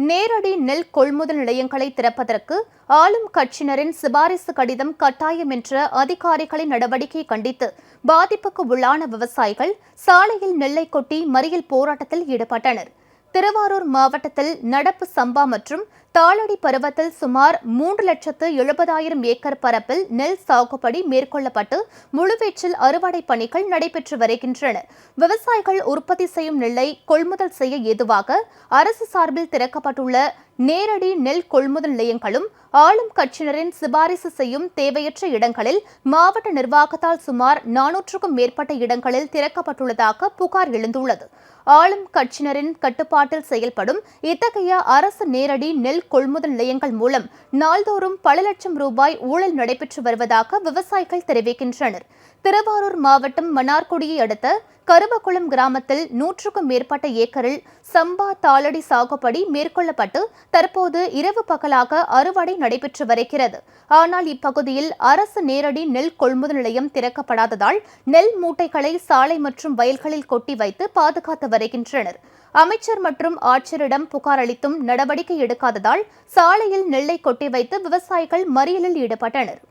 நேரடி நெல் கொள்முதல் நிலையங்களை திறப்பதற்கு ஆளும் கட்சியினரின் சிபாரிசு கடிதம் கட்டாயம் என்ற அதிகாரிகளின் நடவடிக்கையை கண்டித்து பாதிப்புக்கு உள்ளான விவசாயிகள் சாலையில் நெல்லை கொட்டி மறியல் போராட்டத்தில் ஈடுபட்டனர். திருவாரூர் மாவட்டத்தில் நடப்பு சம்பா மற்றும் தாளடி பருவத்தில் சுமார் 3,70,000 ஏக்கர் பரப்பில் நெல் சாகுபடி மேற்கொள்ளப்பட்டு முழுவீச்சில் அறுவடை பணிகள் நடைபெற்று வருகின்றன. விவசாயிகள் உற்பத்தி செய்யும் நெல்லை கொள்முதல் செய்ய ஏதுவாக அரசு சார்பில் திறக்கப்பட்டுள்ள நேரடி நெல் கொள்முதல் நிலையங்களும் ஆளும் கட்சியினரின் சிபாரிசு செய்யும் தேவையற்ற இடங்களில் மாவட்ட நிர்வாகத்தால் சுமார் 400க்கும் மேற்பட்ட இடங்களில் திறக்கப்பட்டுள்ளதாக புகார் எழுந்துள்ளது. ஆளும் கட்சியினரின் கட்டுப்பாட்டில் செயல்படும் இத்தகைய அரசு நேரடி நெல் கொள்முதல் நிலையங்கள் மூலம் நாள்தோறும் பல லட்சம் ரூபாய் ஊழல் நடைபெற்று வருவதாக விவசாயிகள் தெரிவிக்கின்றனர். திருவாரூர் மாவட்டம் மன்னார்குடியை அடுத்த கருவக்குளம் கிராமத்தில் 100க்கும் மேற்பட்ட ஏக்கரில் சம்பா தாளடி சாகுபடி மேற்கொள்ளப்பட்டு தற்போது இரவு பகலாக அறுவடை நடைபெற்று வருகிறது. ஆனால் இப்பகுதியில் அரசு நேரடி நெல் கொள்முதல் நிலையம் திறக்கப்படாததால் நெல் மூட்டைகளை சாலை மற்றும் வயல்களில் கொட்டி வைத்து பாதுகாத்து வருகின்றனர். அமைச்சர் மற்றும் ஆட்சியரிடம் புகார் அளித்தும் நடவடிக்கை எடுக்காததால் சாலையில் நெல்லை கொட்டி வைத்து விவசாயிகள் மறியலில் ஈடுபட்டனர்.